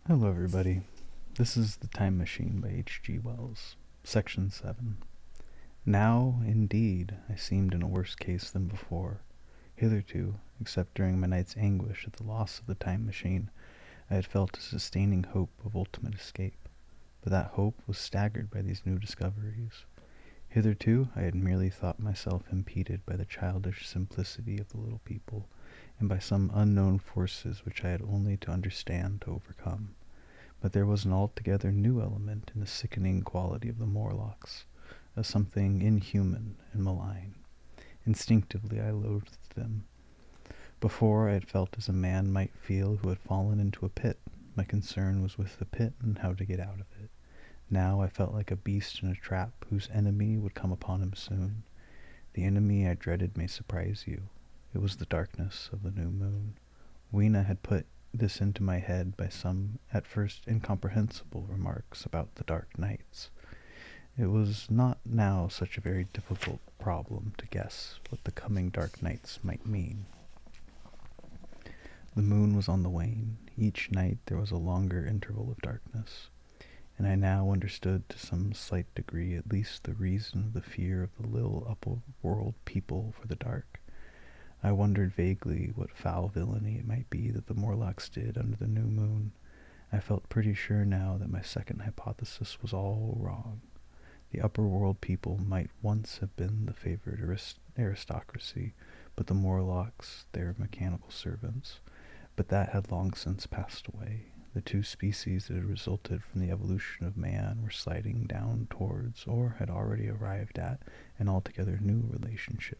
Hello, everybody. This is The Time Machine by H.G. Wells, Section 7. Now, indeed, I seemed in a worse case than before. Hitherto, except during my night's anguish at the loss of the time machine, I had felt a sustaining hope of ultimate escape. But that hope was staggered by these new discoveries. Hitherto, I had merely thought myself impeded by the childish simplicity of the little people, and by some unknown forces which I had only to understand to overcome. But there was an altogether new element in the sickening quality of the Morlocks, a something inhuman and malign. Instinctively I loathed them. Before I had felt as a man might feel who had fallen into a pit. My concern was with the pit and how to get out of it. Now I felt like a beast in a trap whose enemy would come upon him soon. The enemy I dreaded may surprise you. It was the darkness of the new moon. Weena had put this into my head by some at first incomprehensible remarks about the dark nights. It was not now such a very difficult problem to guess what the coming dark nights might mean. The moon was on the wane. Each night there was a longer interval of darkness, and I now understood to some slight degree at least the reason of the fear of the little upper-world people for the dark. I wondered vaguely what foul villainy it might be that the Morlocks did under the new moon. I felt pretty sure now that my second hypothesis was all wrong. The upper world people might once have been the favored aristocracy, but the Morlocks their mechanical servants. But that had long since passed away. The two species that had resulted from the evolution of man were sliding down towards, or had already arrived at, an altogether new relationship.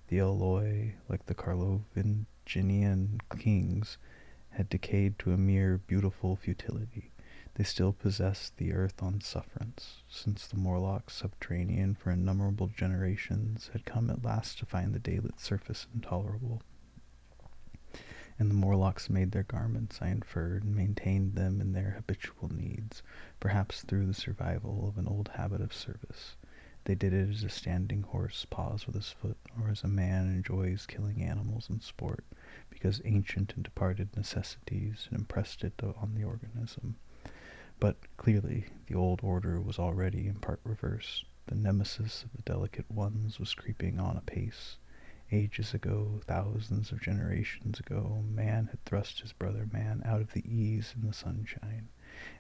The Eloi, like the Carlovingian kings, had decayed to a mere beautiful futility. They still possessed the earth on sufferance, since the Morlocks, subterranean for innumerable generations, had come at last to find the daylit surface intolerable. And the Morlocks made their garments, I inferred, and maintained them in their habitual needs, perhaps through the survival of an old habit of service. They did it as a standing horse paws with his foot, or as a man enjoys killing animals in sport, because ancient and departed necessities had impressed it on the organism. But clearly the old order was already in part reversed. The nemesis of the delicate ones was creeping on apace. Ages ago, thousands of generations ago, man had thrust his brother man out of the ease and the sunshine,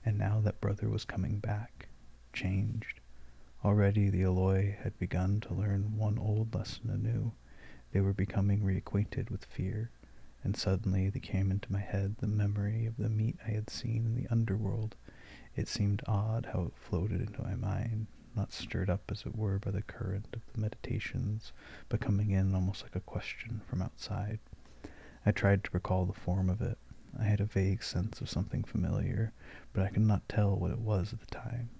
and now that brother was coming back, changed. Already the Eloi had begun to learn one old lesson anew. They were becoming reacquainted with fear, and suddenly there came into my head the memory of the meat I had seen in the underworld. It seemed odd how it floated into my mind, not stirred up as it were by the current of the meditations, but coming in almost like a question from outside. I tried to recall the form of it. I had a vague sense of something familiar, but I could not tell what it was at the time.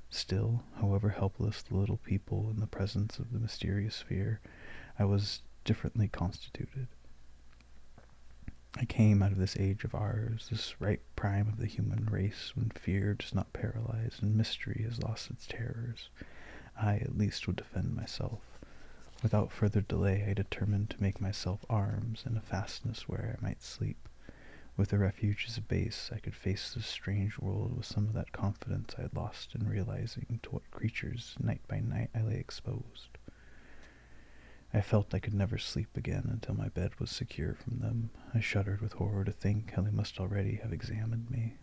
Still, however helpless the little people in the presence of the mysterious fear, I was differently constituted. I came out of this age of ours, this ripe prime of the human race, when fear does not paralyze and mystery has lost its terrors. I, at least, would defend myself. Without further delay I determined to make myself arms and a fastness where I might sleep. With a refuge as a base, I could face this strange world with some of that confidence I had lost in realizing to what creatures, night by night, I lay exposed. I felt I could never sleep again until my bed was secure from them. I shuddered with horror to think how they must already have examined me.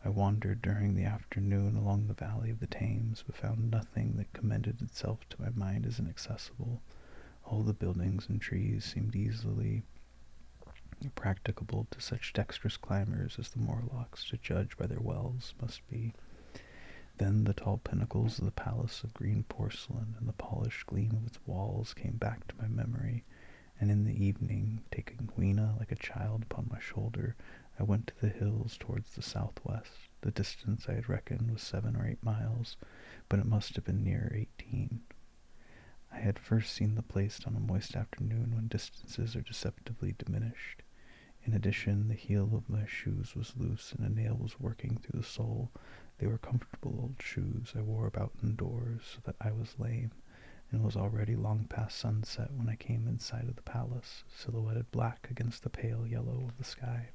I wandered during the afternoon along the valley of the Thames, but found nothing that commended itself to my mind as inaccessible. All the buildings and trees seemed easily practicable to such dexterous climbers as the Morlocks, to judge by their wells, must be. Then the tall pinnacles of the palace of green porcelain and the polished gleam of its walls came back to my memory, and in the evening, taking Weena like a child upon my shoulder, I went to the hills towards the southwest. The distance I had reckoned was 7 or 8 miles, but it must have been nearer 18. I had first seen the place on a moist afternoon when distances are deceptively diminished. In addition, the heel of my shoes was loose and a nail was working through the sole. They were comfortable old shoes I wore about indoors, so that I was lame, and it was already long past sunset when I came in sight of the palace, silhouetted black against the pale yellow of the sky.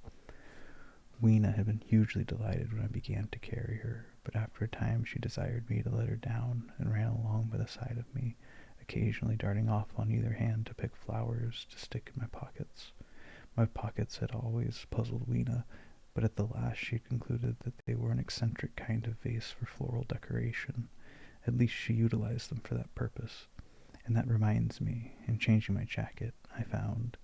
Weena had been hugely delighted when I began to carry her, but after a time she desired me to let her down, and ran along by the side of me, occasionally darting off on either hand to pick flowers to stick in my pockets. My pockets had always puzzled Weena, but at the last she concluded that they were an eccentric kind of vase for floral decoration. At least she utilized them for that purpose. And that reminds me, in changing my jacket, I found.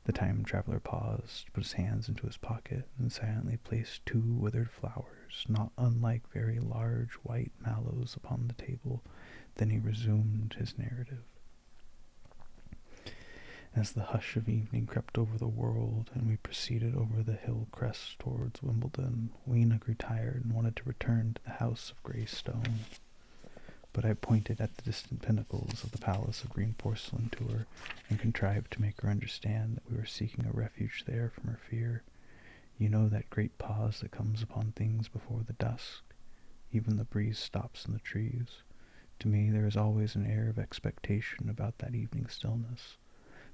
The time traveler paused, put his hands into his pocket, and silently placed 2 withered flowers, not unlike very large white mallows, upon the table. Then he resumed his narrative. As the hush of evening crept over the world, and we proceeded over the hill crest towards Wimbledon, Weena grew tired and wanted to return to the house of grey stone. But I pointed at the distant pinnacles of the palace of green porcelain to her, and contrived to make her understand that we were seeking a refuge there from her fear. You know that great pause that comes upon things before the dusk? Even the breeze stops in the trees. To me there is always an air of expectation about that evening stillness.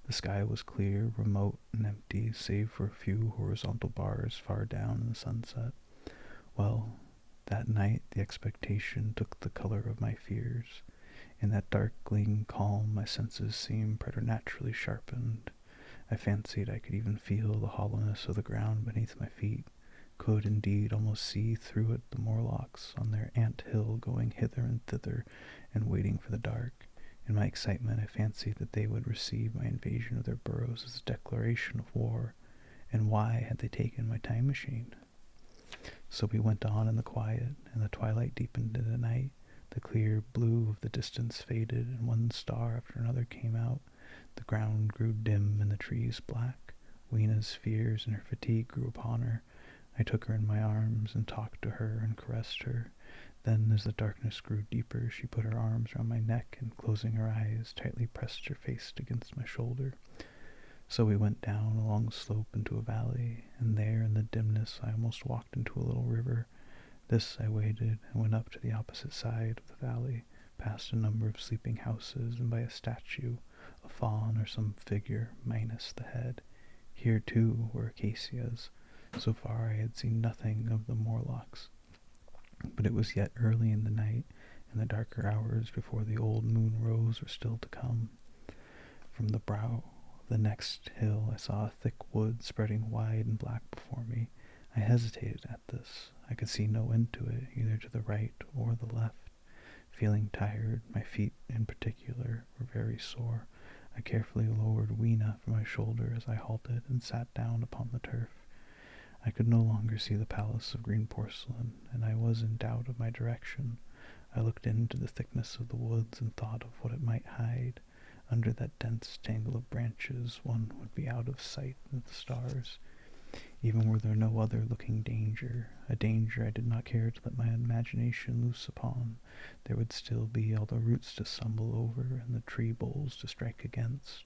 The sky was clear, remote, and empty, save for a few horizontal bars far down in the sunset. Well, that night the expectation took the color of my fears. In that darkling calm my senses seemed preternaturally sharpened. I fancied I could even feel the hollowness of the ground beneath my feet, could indeed almost see through it the Morlocks on their ant hill going hither and thither and waiting for the dark. In my excitement I fancied that they would receive my invasion of their burrows as a declaration of war. And why had they taken my time machine? So we went on in the quiet, and the twilight deepened into night. The clear blue of the distance faded, and one star after another came out. The ground grew dim and the trees black. Weena's fears and her fatigue grew upon her. I took her in my arms and talked to her and caressed her. Then, as the darkness grew deeper, she put her arms round my neck and, closing her eyes, tightly pressed her face against my shoulder. So we went down a long slope into a valley, and there in the dimness I almost walked into a little river. This I waded and went up to the opposite side of the valley, past a number of sleeping houses, and by a statue, a faun or some figure, minus the head. Here, too, were acacias. So far I had seen nothing of the Morlocks. But it was yet early in the night, and the darker hours before the old moon rose were still to come. From the brow of the next hill I saw a thick wood spreading wide and black before me. I hesitated at this. I could see no end to it, either to the right or the left. Feeling tired, my feet in particular were very sore. I carefully lowered Weena from my shoulder as I halted and sat down upon the turf. I could no longer see the palace of green porcelain, and I was in doubt of my direction. I looked into the thickness of the woods and thought of what it might hide. Under that dense tangle of branches one would be out of sight of the stars. Even were there no other looking danger, a danger I did not care to let my imagination loose upon, there would still be all the roots to stumble over and the tree boles to strike against.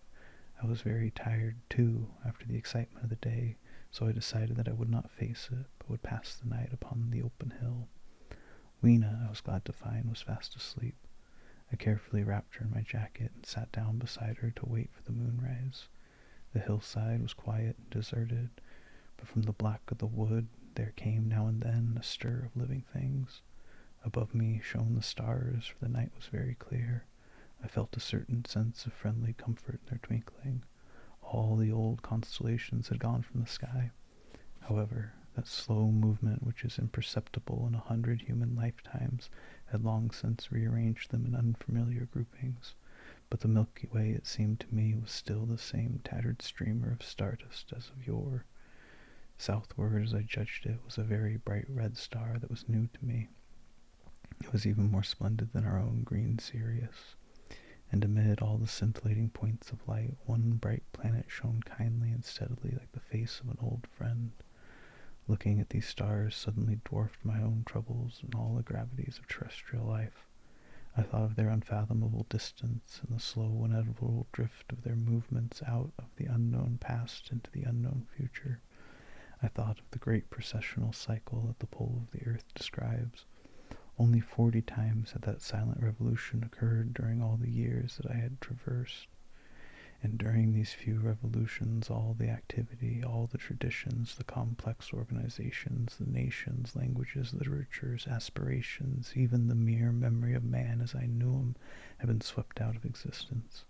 I was very tired, too, after the excitement of the day, so I decided that I would not face it, but would pass the night upon the open hill. Weena, I was glad to find, was fast asleep. I carefully wrapped her in my jacket and sat down beside her to wait for the moonrise. The hillside was quiet and deserted, but from the black of the wood there came now and then a stir of living things. Above me shone the stars, for the night was very clear. I felt a certain sense of friendly comfort in their twinkling. All the old constellations had gone from the sky. However, that slow movement which is imperceptible in 100 human lifetimes had long since rearranged them in unfamiliar groupings. But the Milky Way, it seemed to me, was still the same tattered streamer of stardust as of yore. Southward, as I judged it, was a very bright red star that was new to me. It was even more splendid than our own green Sirius. And amid all the scintillating points of light, one bright planet shone kindly and steadily like the face of an old friend. Looking at these stars suddenly dwarfed my own troubles and all the gravities of terrestrial life. I thought of their unfathomable distance and the slow, inevitable drift of their movements out of the unknown past into the unknown future. I thought of the great processional cycle that the pole of the earth describes. Only 40 times had that silent revolution occurred during all the years that I had traversed. And during these few revolutions, all the activity, all the traditions, the complex organizations, the nations, languages, literatures, aspirations, even the mere memory of man as I knew him, had been swept out of existence.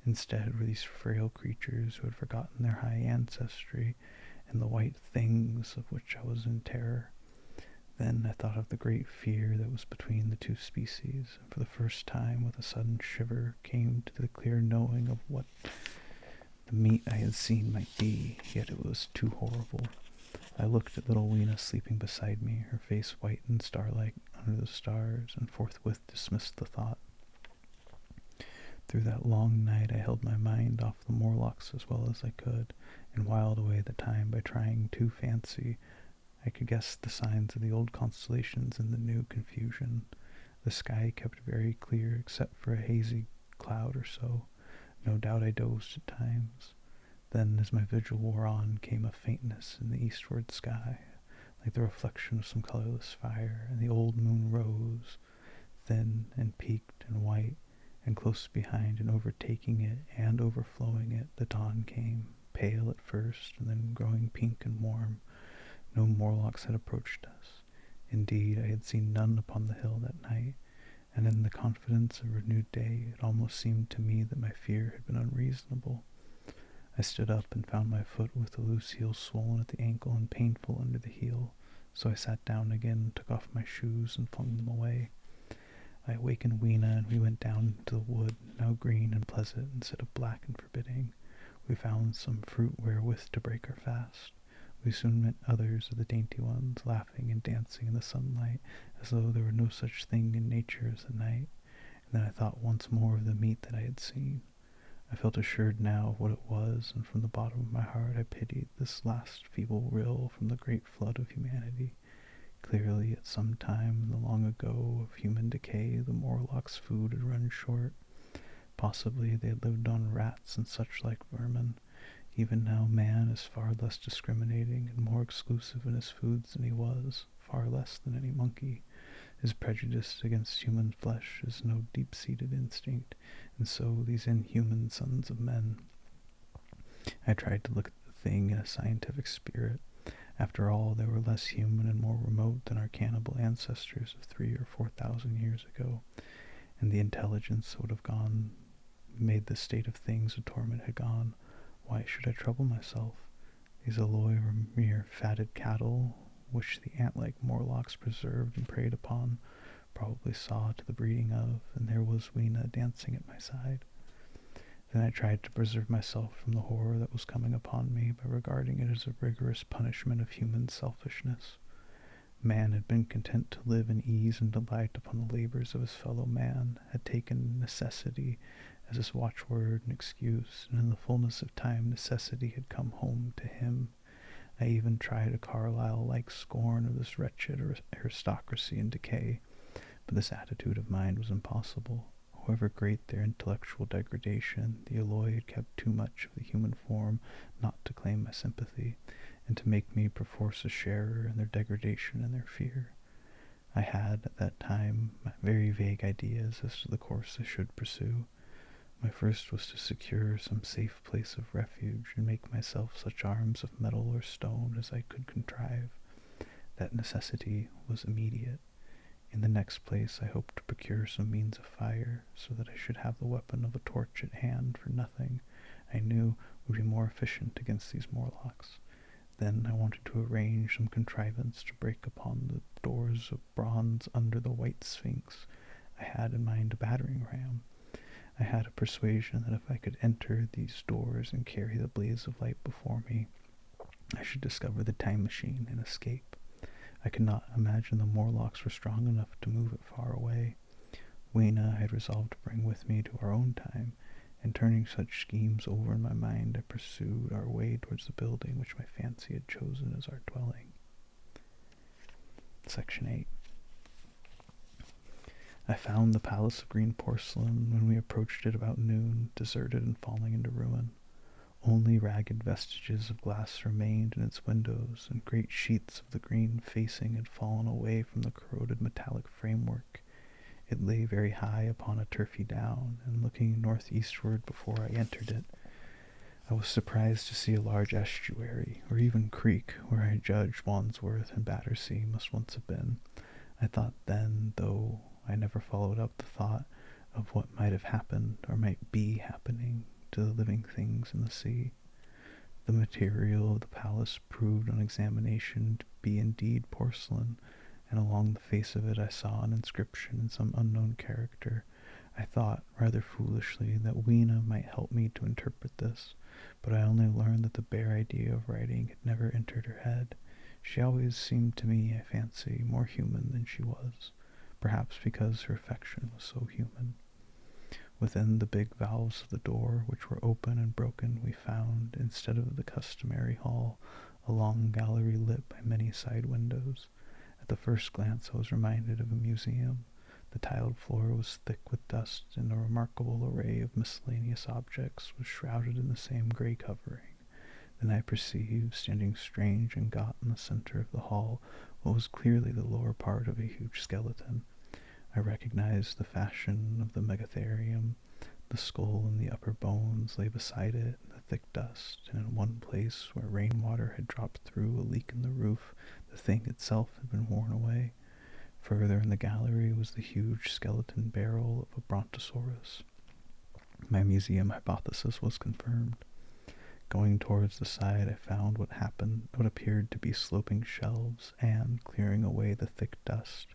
Instead were these frail creatures who had forgotten their high ancestry and the white things of which I was in terror. Then I thought of the great fear that was between the two species, and for the first time, with a sudden shiver, came to the clear knowing of what the meat I had seen might be, yet it was too horrible. I looked at little Weena sleeping beside me, her face white and starlike under the stars, and forthwith dismissed the thought. Through that long night I held my mind off the Morlocks as well as I could, and whiled away the time by trying to fancy I could guess the signs of the old constellations in the new confusion. The sky kept very clear except for a hazy cloud or so. No doubt I dozed at times. Then, as my vigil wore on, came a faintness in the eastward sky, like the reflection of some colorless fire, and the old moon rose, thin and peaked and white, and close behind and overtaking it and overflowing it, the dawn came, pale at first, and then growing pink and warm. No Morlocks had approached us. Indeed, I had seen none upon the hill that night, and in the confidence of renewed day it almost seemed to me that my fear had been unreasonable. I stood up and found my foot with the loose heel swollen at the ankle and painful under the heel, so I sat down again, took off my shoes, and flung them away. I awakened Weena, and we went down into the wood, now green and pleasant instead of black and forbidding. We found some fruit wherewith to break our fast. We soon met others of the dainty ones, laughing and dancing in the sunlight, as though there were no such thing in nature as the night. And then I thought once more of the meat that I had seen. I felt assured now of what it was, and from the bottom of my heart I pitied this last feeble rill from the great flood of humanity. Clearly, at some time in the long ago of human decay, the Morlocks' food had run short. Possibly they had lived on rats and such like vermin. Even now man is far less discriminating and more exclusive in his foods than he was, far less than any monkey. His prejudice against human flesh is no deep-seated instinct, and so these inhuman sons of men. I tried to look at the thing in a scientific spirit. After all, they were less human and more remote than our cannibal ancestors of 3,000 or 4,000 years ago, and the intelligence would have made the state of things a torment had gone. Why should I trouble myself? These alloy were mere fatted cattle, which the ant-like Morlocks preserved and preyed upon, probably saw to the breeding of, and there was Weena dancing at my side. Then I tried to preserve myself from the horror that was coming upon me by regarding it as a rigorous punishment of human selfishness. Man had been content to live in ease and delight upon the labors of his fellow man, had taken necessity as his watchword and excuse, and in the fullness of time necessity had come home to him. I even tried a Carlyle-like scorn of this wretched aristocracy in decay, but this attitude of mind was impossible. However great their intellectual degradation, the alloy had kept too much of the human form not to claim my sympathy, and to make me perforce a sharer in their degradation and their fear. I had, at that time, very vague ideas as to the course I should pursue. My first was to secure some safe place of refuge, and make myself such arms of metal or stone as I could contrive. That necessity was immediate. In the next place I hoped to procure some means of fire, so that I should have the weapon of a torch at hand, for nothing, I knew, would be more efficient against these Morlocks. Then I wanted to arrange some contrivance to break upon the doors of bronze under the white sphinx. I had in mind a battering ram. I had a persuasion that if I could enter these doors and carry the blaze of light before me, I should discover the time machine and escape. I could not imagine the Morlocks were strong enough to move it far away. Weena I had resolved to bring with me to our own time, and turning such schemes over in my mind, I pursued our way towards the building which my fancy had chosen as our dwelling. Section 8. I found the palace of green porcelain when we approached it about noon, deserted and falling into ruin. Only ragged vestiges of glass remained in its windows, and great sheets of the green facing had fallen away from the corroded metallic framework. It lay very high upon a turfy down, and looking northeastward before I entered it, I was surprised to see a large estuary, or even creek, where I judged Wandsworth and Battersea must once have been. I thought then, though I never followed up the thought, of what might have happened, or might be happening, to the living things in the sea. The material of the palace proved on examination to be indeed porcelain, and along the face of it I saw an inscription in some unknown character. I thought, rather foolishly, that Weena might help me to interpret this, but I only learned that the bare idea of writing had never entered her head. She always seemed to me, I fancy, more human than she was, perhaps because her affection was so human. Within the big valves of the door, which were open and broken, we found, instead of the customary hall, a long gallery lit by many side windows. At the first glance I was reminded of a museum. The tiled floor was thick with dust, and a remarkable array of miscellaneous objects was shrouded in the same grey covering. Then I perceived, standing strange and gaunt in the centre of the hall, what was clearly the lower part of a huge skeleton. I recognized the fashion of the megatherium. The skull and the upper bones lay beside it in the thick dust, and in one place where rainwater had dropped through a leak in the roof, the thing itself had been worn away. Further in the gallery was the huge skeleton barrel of a brontosaurus. My museum hypothesis was confirmed. Going towards the side, I found what appeared to be sloping shelves, and, clearing away the thick dust,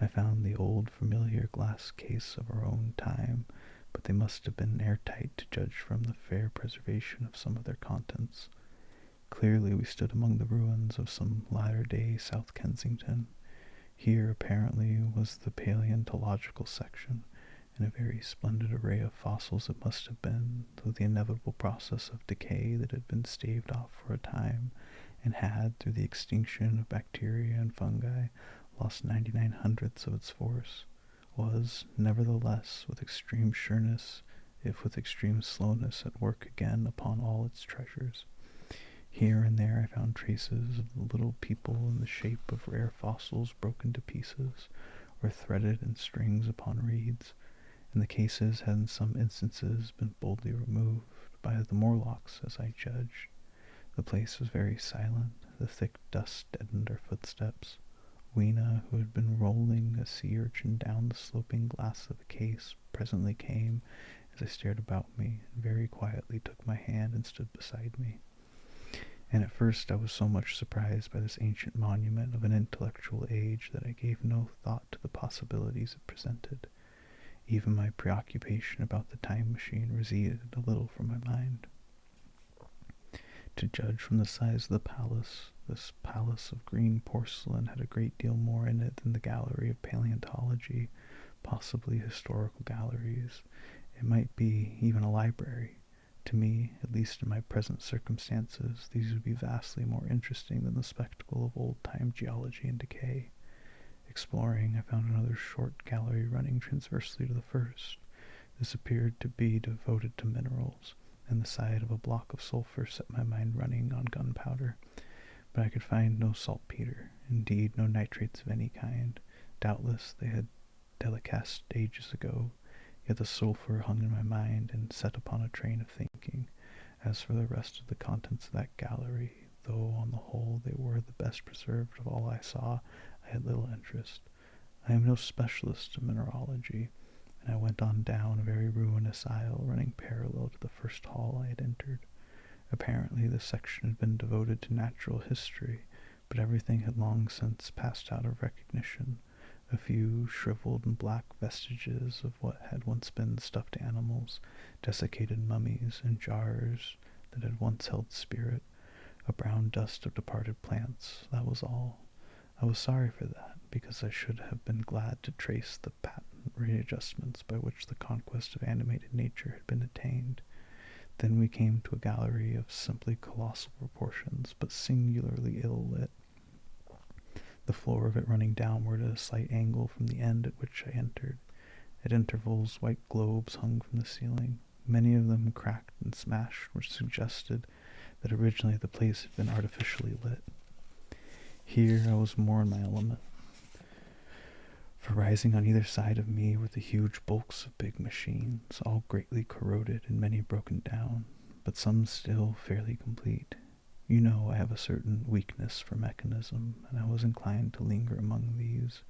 I found the old familiar glass case of our own time, but they must have been airtight to judge from the fair preservation of some of their contents. Clearly we stood among the ruins of some latter-day South Kensington. Here, apparently, was the paleontological section, and a very splendid array of fossils it must have been, though the inevitable process of decay that had been staved off for a time, and had, through the extinction of bacteria and fungi, lost 99 hundredths of its force, was, nevertheless, with extreme sureness, if with extreme slowness, at work again upon all its treasures. Here and there I found traces of the little people in the shape of rare fossils broken to pieces, or threaded in strings upon reeds, and the cases had in some instances been boldly removed by the Morlocks, as I judged. The place was very silent. The thick dust deadened our footsteps. Weena, who had been rolling a sea urchin down the sloping glass of the case, presently came, as I stared about me, and very quietly took my hand and stood beside me. And at first I was so much surprised by this ancient monument of an intellectual age that I gave no thought to the possibilities it presented. Even my preoccupation about the time machine receded a little from my mind. To judge from the size of the palace, this palace of green porcelain had a great deal more in it than the gallery of paleontology, possibly historical galleries. It might be even a library. To me, at least in my present circumstances, these would be vastly more interesting than the spectacle of old-time geology and decay. Exploring, I found another short gallery running transversely to the first. This appeared to be devoted to minerals, and the sight of a block of sulphur set my mind running on gunpowder. But I could find no saltpeter, indeed no nitrates of any kind. Doubtless they had deliquesced ages ago, yet the sulphur hung in my mind and set upon a train of thinking. As for the rest of the contents of that gallery, though on the whole they were the best preserved of all I saw, I had little interest. I am no specialist in mineralogy, and I went on down a very ruinous aisle running parallel to the first hall I had entered. Apparently this section had been devoted to natural history, but everything had long since passed out of recognition. A few shriveled and black vestiges of what had once been stuffed animals, desiccated mummies, and jars that had once held spirit, a brown dust of departed plants, that was all. I was sorry for that, because I should have been glad to trace the patent readjustments by which the conquest of animated nature had been attained. Then we came to a gallery of simply colossal proportions, but singularly ill-lit, the floor of it running downward at a slight angle from the end at which I entered. At intervals, white globes hung from the ceiling, many of them cracked and smashed, which suggested that originally the place had been artificially lit. Here I was more in my element, for rising on either side of me were the huge bulks of big machines, all greatly corroded and many broken down, but some still fairly complete. You know I have a certain weakness for mechanism, and I was inclined to linger among these,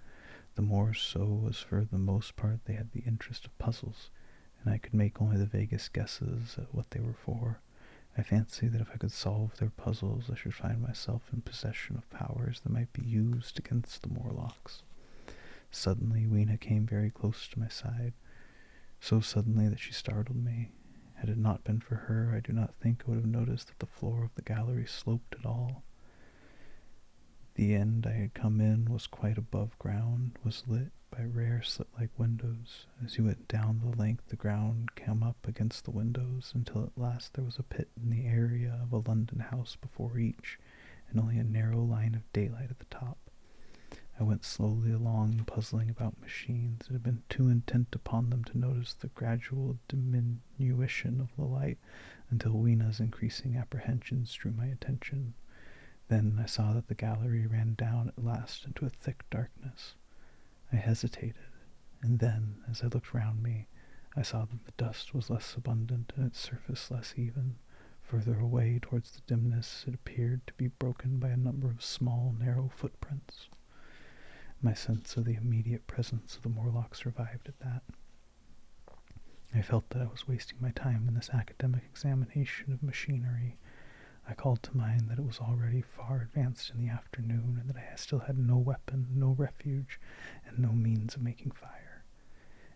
the more so as for the most part they had the interest of puzzles, and I could make only the vaguest guesses at what they were for. I fancy that if I could solve their puzzles, I should find myself in possession of powers that might be used against the Morlocks. Suddenly, Weena came very close to my side, so suddenly that she startled me. Had it not been for her, I do not think I would have noticed that the floor of the gallery sloped at all. The end I had come in was quite above ground, was lit by rare slit-like windows. As you went down the length, the ground came up against the windows, until at last there was a pit in the area of a London house before each, and only a narrow line of daylight at the top. I went slowly along, puzzling about machines, and had been too intent upon them to notice the gradual diminution of the light until Weena's increasing apprehensions drew my attention. Then I saw that the gallery ran down at last into a thick darkness. I hesitated, and then, as I looked round me, I saw that the dust was less abundant and its surface less even. Further away towards the dimness it appeared to be broken by a number of small, narrow footprints. My sense of the immediate presence of the Morlocks revived at that. I felt that I was wasting my time in this academic examination of machinery. I called to mind that it was already far advanced in the afternoon, and that I still had no weapon, no refuge, and no means of making fire.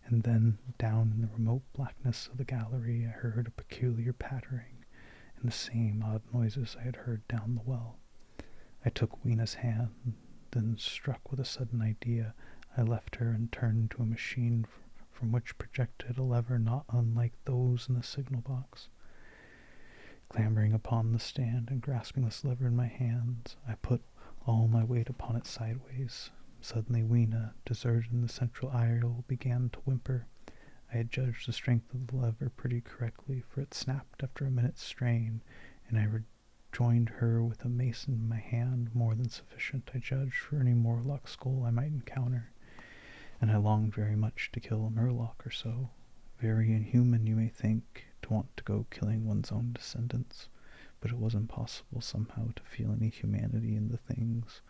And then, down in the remote blackness of the gallery, I heard a peculiar pattering, and the same odd noises I had heard down the well. I took Weena's hand, then, struck with a sudden idea, I left her and turned to a machine from which projected a lever not unlike those in the signal box. Clambering upon the stand and grasping this lever in my hands, I put all my weight upon it sideways. Suddenly Weena, deserted in the central aisle, began to whimper. I had judged the strength of the lever pretty correctly, for it snapped after a minute's strain, and I rejoined her with a mason in my hand, more than sufficient, I judged, for any Morlock skull I might encounter. And I longed very much to kill a Murloc or so. Very inhuman, you may think, to want to go killing one's own descendants, but it was impossible somehow to feel any humanity in the things.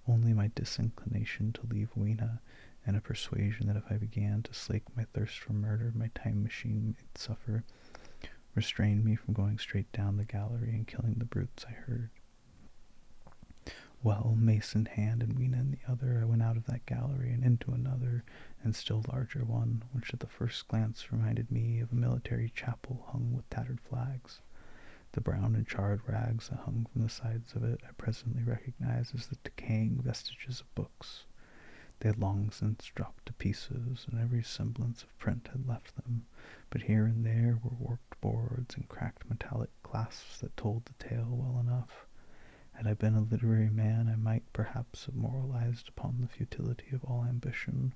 Only my disinclination to leave Weena, and a persuasion that if I began to slake my thirst for murder, my time machine might suffer, restrained me from going straight down the gallery and killing the brutes I heard. Well, mace in hand and Weena in the other, I went out of that gallery and into another and still larger one, which at the first glance reminded me of a military chapel hung with tattered flags. The brown and charred rags that hung from the sides of it I presently recognized as the decaying vestiges of books. They had long since dropped to pieces, and every semblance of print had left them, but here and there were warped boards and cracked metallic clasps that told the tale well enough. Had I been a literary man, I might perhaps have moralized upon the futility of all ambition,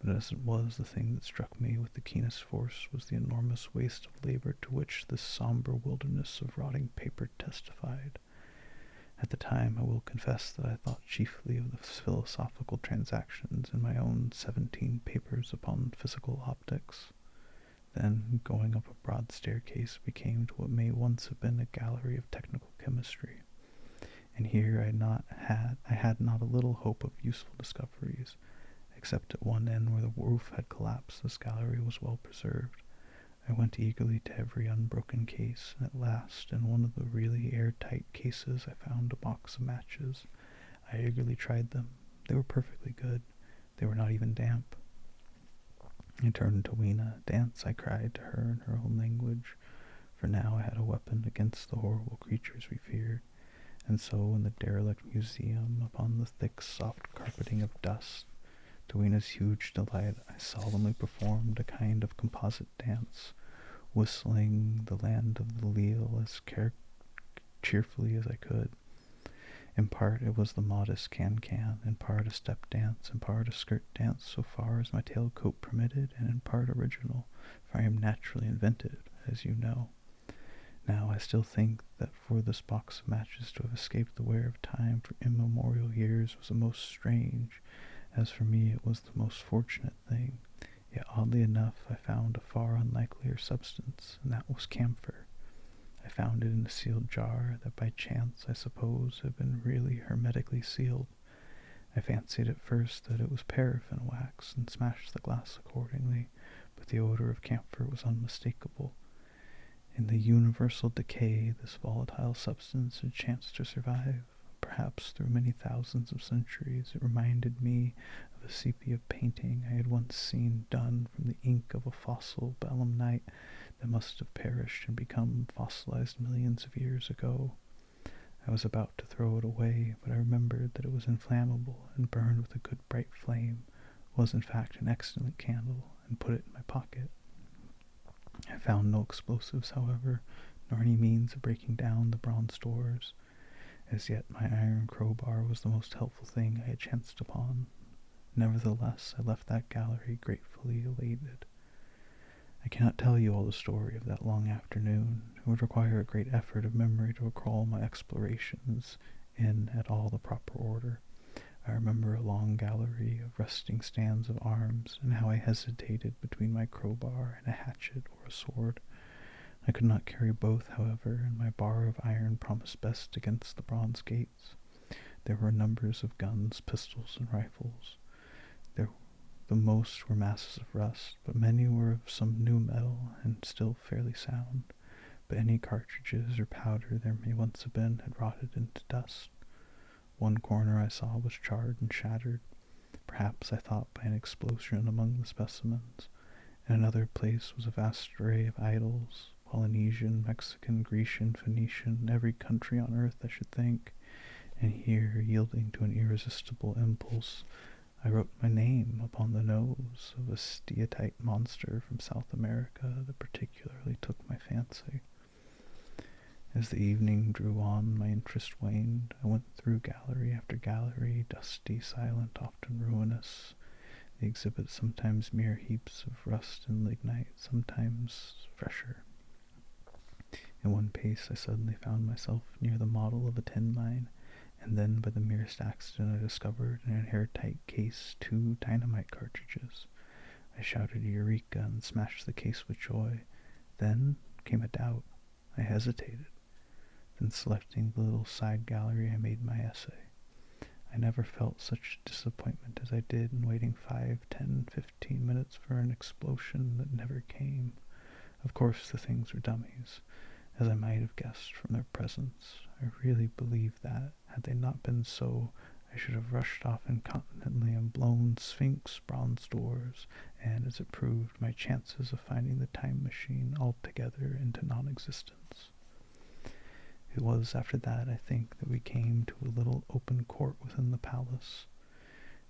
but as it was, the thing that struck me with the keenest force was the enormous waste of labor to which this sombre wilderness of rotting paper testified. At the time, I will confess that I thought chiefly of the philosophical transactions in my own 17 papers upon physical optics. Then, going up a broad staircase, we came to what may once have been a gallery of technical chemistry. And here I had not a little hope of useful discoveries, except at one end where the roof had collapsed. This gallery was well preserved. I went eagerly to every unbroken case, and at last, in one of the really airtight cases, I found a box of matches. I eagerly tried them. They were perfectly good. They were not even damp. I turned to Weena. "Dance," I cried to her in her own language, for now I had a weapon against the horrible creatures we feared. And so, in the derelict museum, upon the thick, soft carpeting of dust, to Weena's huge delight, I solemnly performed a kind of composite dance, whistling "The Land of the Leal" as cheerfully as I could. In part it was the modest can-can, in part a step dance, in part a skirt dance so far as my tailcoat permitted, and in part original, for I am naturally inventive, as you know. Now I still think that for this box of matches to have escaped the wear of time for immemorial years was a most strange, as for me it was the most fortunate thing. Yet oddly enough I found a far unlikelier substance, and that was camphor. I found it in a sealed jar that by chance, I suppose, had been really hermetically sealed. I fancied at first that it was paraffin wax and smashed the glass accordingly, but the odor of camphor was unmistakable. In the universal decay, this volatile substance had chanced to survive. Perhaps through many thousands of centuries, it reminded me of a sepia painting I had once seen done from the ink of a fossil belemnite that must have perished and become fossilized millions of years ago. I was about to throw it away, but I remembered that it was inflammable and burned with a good bright flame, was in fact an excellent candle, and put it in my pocket. I found no explosives, however, nor any means of breaking down the bronze doors. As yet my iron crowbar was the most helpful thing I had chanced upon. Nevertheless, I left that gallery gratefully elated. I cannot tell you all the story of that long afternoon. It would require a great effort of memory to recall my explorations in at all the proper order. I remember a long gallery of resting stands of arms, and how I hesitated between my crowbar and a hatchet or a sword. I could not carry both, however, and my bar of iron promised best against the bronze gates. There were numbers of guns, pistols, and rifles. The most were masses of rust, but many were of some new metal and still fairly sound. But any cartridges or powder there may once have been had rotted into dust. One corner I saw was charred and shattered, perhaps, I thought, by an explosion among the specimens. In another place was a vast array of idols, Polynesian, Mexican, Grecian, Phoenician, every country on earth, I should think. And here, yielding to an irresistible impulse, I wrote my name upon the nose of a steatite monster from South America that particularly took my fancy. As the evening drew on, my interest waned. I went through gallery after gallery, dusty, silent, often ruinous. The exhibits sometimes mere heaps of rust and lignite, sometimes fresher. In one place I suddenly found myself near the model of a tin mine, and then by the merest accident I discovered in an airtight case 2 dynamite cartridges. I shouted Eureka and smashed the case with joy. Then came a doubt. I hesitated. Then, selecting the little side gallery, I made my essay. I never felt such disappointment as I did in waiting 5, 10, 15 minutes for an explosion that never came. Of course the things were dummies, as I might have guessed from their presence. I really believe that, had they not been so, I should have rushed off incontinently and blown Sphinx bronze doors, and, as it proved, my chances of finding the time machine altogether into non-existence. It was after that, I think, that we came to a little open court within the palace.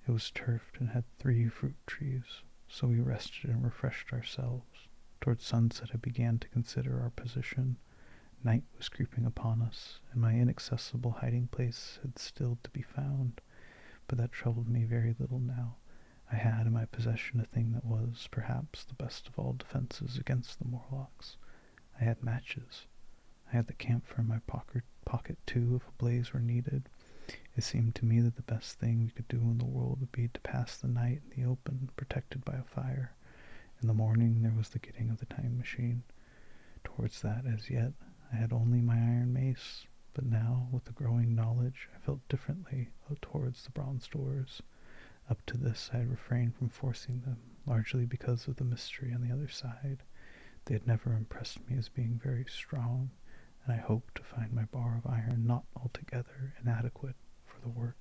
It was turfed and had 3 fruit trees, so we rested and refreshed ourselves. Towards sunset I began to consider our position. Night was creeping upon us, and my inaccessible hiding place had still to be found, but that troubled me very little now. I had in my possession a thing that was, perhaps, the best of all defenses against the Morlocks. I had matches. I had the camphor in my pocket too, if a blaze were needed. It seemed to me that the best thing we could do in the world would be to pass the night in the open, protected by a fire. In the morning there was the getting of the time machine. Towards that, as yet, I had only my iron mace, but now, with the growing knowledge, I felt differently towards the bronze doors. Up to this I had refrained from forcing them, largely because of the mystery on the other side. They had never impressed me as being very strong, and I hoped to find my bar of iron not altogether inadequate for the work.